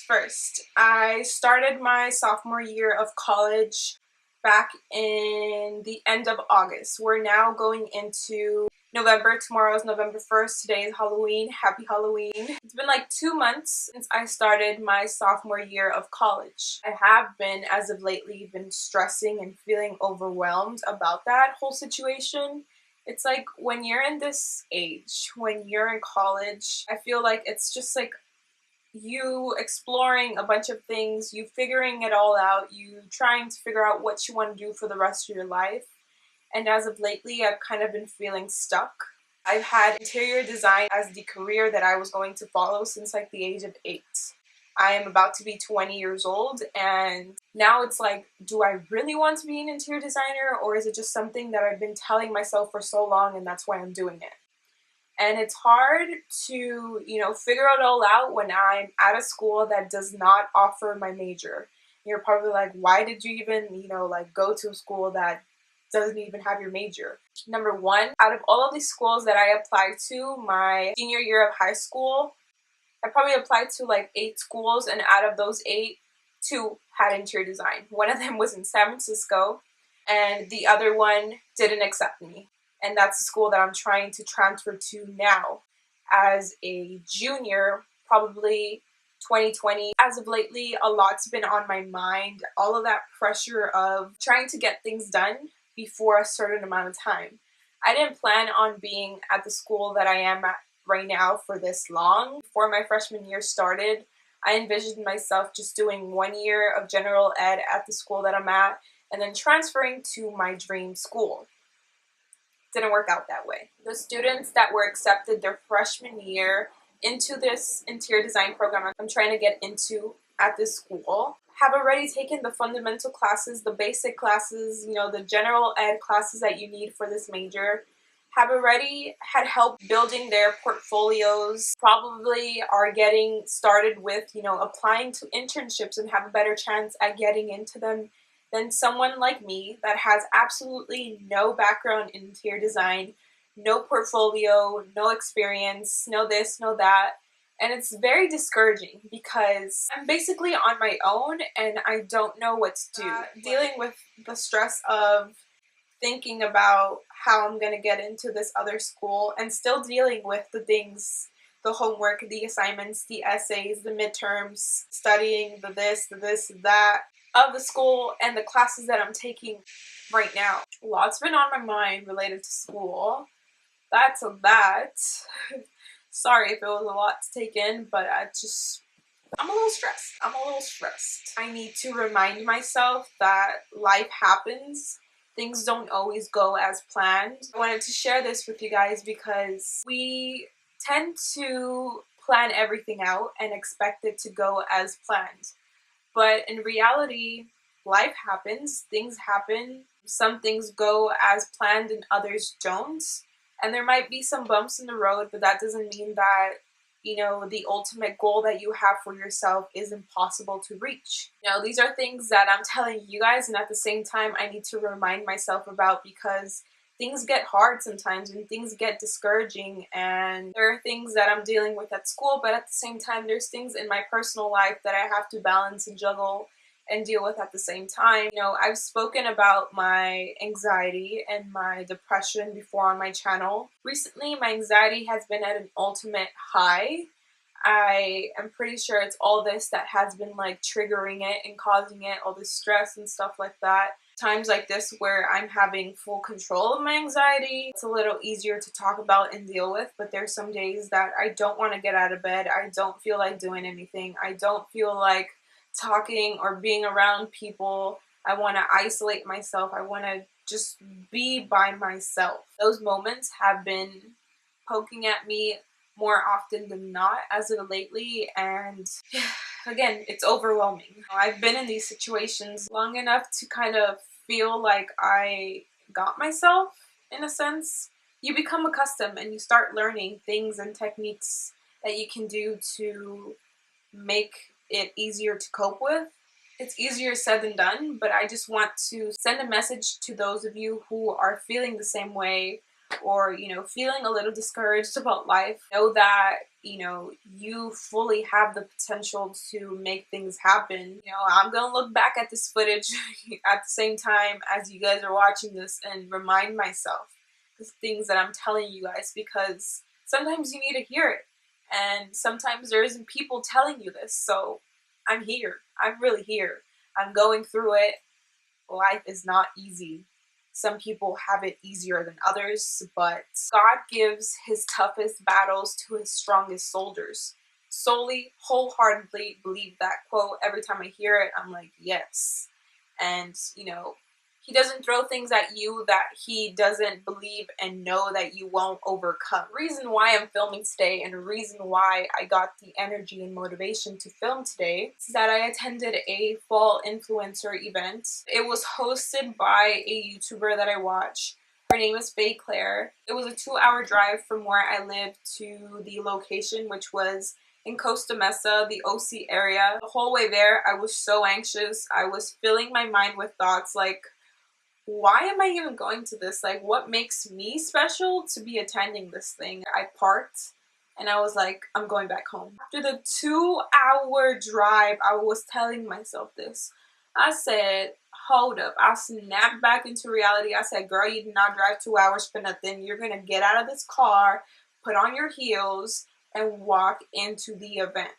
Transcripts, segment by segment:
first. I started my sophomore year of college back in the end of August. We're now going into November. Tomorrow is November 1st. Today is Halloween. Happy Halloween. It's been like 2 months since I started my sophomore year of college. I have been, as of lately, been stressing and feeling overwhelmed about that whole situation. It's like when you're in this age, when you're in college, I feel like it's just like you exploring a bunch of things, you figuring it all out, you trying to figure out what you want to do for the rest of your life. And as of lately, I've kind of been feeling stuck. I've had interior design as the career that I was going to follow since like the age of 8. I am about to be 20 years old, and now it's like, do I really want to be an interior designer, or is it just something that I've been telling myself for so long and that's why I'm doing it? And it's hard to, figure it all out when I'm at a school that does not offer my major. You're probably like, why did you even, go to a school that doesn't even have your major? Number one, out of all of these schools that I applied to my senior year of high school, I probably applied to like 8 schools, and out of those 8, 2 had interior design. One of them was in San Francisco, and the other one didn't accept me. And that's the school that I'm trying to transfer to now as a junior, probably 2020. As of lately, a lot's been on my mind. All of that pressure of trying to get things done before a certain amount of time. I didn't plan on being at the school that I am at right now for this long. Before my freshman year started, I envisioned myself just doing 1 year of general ed at the school that I'm at and then transferring to my dream school. Didn't work out that way. The students that were accepted their freshman year into this interior design program I'm trying to get into at this school have already taken the fundamental classes, the basic classes, the general ed classes that you need for this major, have already had help building their portfolios, probably are getting started with, applying to internships and have a better chance at getting into them than someone like me that has absolutely no background in interior design, no portfolio, no experience, no this, no that. And it's very discouraging because I'm basically on my own and I don't know what to do. Dealing with the stress of thinking about how I'm going to get into this other school and still dealing with the things, the homework, the assignments, the essays, the midterms, studying the this, that of the school and the classes that I'm taking right now. A lot's been on my mind related to school. That's a that. Sorry if it was a lot to take in, but I'm a little stressed. I need to remind myself that life happens. Things don't always go as planned. I wanted to share this with you guys because we tend to plan everything out and expect it to go as planned. But in reality, life happens, things happen. Some things go as planned and others don't. And there might be some bumps in the road, but that doesn't mean that, the ultimate goal that you have for yourself is impossible to reach. These are things that I'm telling you guys, and at the same time, I need to remind myself about because things get hard sometimes and things get discouraging, and there are things that I'm dealing with at school, but at the same time, there's things in my personal life that I have to balance and juggle and deal with at the same time. I've spoken about my anxiety and my depression before on my channel. Recently, my anxiety has been at an ultimate high. I am pretty sure it's all this that has been like triggering it and causing it, all this stress and stuff like that. Times like this where I'm having full control of my anxiety, it's a little easier to talk about and deal with, but there's some days that I don't want to get out of bed. I don't feel like doing anything. I don't feel like talking or being around people. I want to isolate myself. I want to just be by myself. Those moments have been poking at me more often than not as of lately, and again, it's overwhelming. I've been in these situations long enough to kind of feel like I got myself, in a sense. You become accustomed and you start learning things and techniques that you can do to make it easier to cope with. It's easier said than done, but I just want to send a message to those of you who are feeling the same way or, you know, feeling a little discouraged about life, know that, you know, you fully have the potential to make things happen. You know, I'm gonna look back at this footage at the same time as you guys are watching this and remind myself the things that I'm telling you guys, because sometimes you need to hear it, and sometimes there isn't people telling you this. So I'm here. I'm really here. I'm going through it. Life is not easy. Some people have it easier than others, but God gives his toughest battles to his strongest soldiers. Solely, wholeheartedly believe that quote. Every time I hear it, I'm like, yes. And, you know, he doesn't throw things at you that he doesn't believe and know that you won't overcome. Reason why I'm filming today, and the reason why I got the energy and motivation to film today, is that I attended a fall influencer event. It was hosted by a YouTuber that I watch. Her name is Claire. It was a 2-hour drive from where I live to the location, which was in Costa Mesa, the OC area. The whole way there, I was so anxious. I was filling my mind with thoughts like, why am I even going to this? Like, what makes me special to be attending this thing? I parked and I was like, I'm going back home. After the 2-hour drive, I was telling myself this. I said, hold up. I snapped back into reality. I said, girl, you did not drive 2 hours for nothing. You're going to get out of this car, put on your heels, and walk into the event.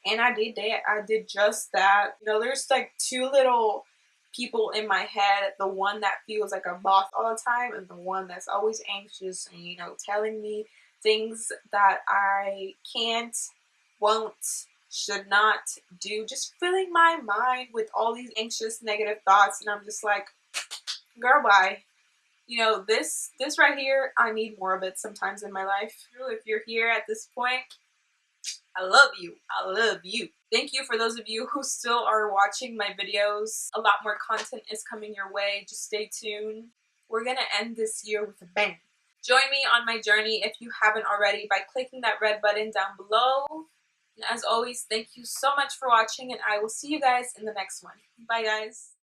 And I did that. I did just that. You know, there's like two little people in my head, the one that feels like a boss all the time and the one that's always anxious and, you know, telling me things that I can't, won't, should not do, just filling my mind with all these anxious negative thoughts. And I'm just like, girl, bye. You know, this right here, I need more of it sometimes in my life. If you're here at this point, I love you. I love you. Thank you for those of you who still are watching my videos. A lot more content is coming your way. Just stay tuned. We're gonna end this year with a bang. Join me on my journey if you haven't already by clicking that red button down below. And as always, thank you so much for watching, and I will see you guys in the next one. Bye, guys.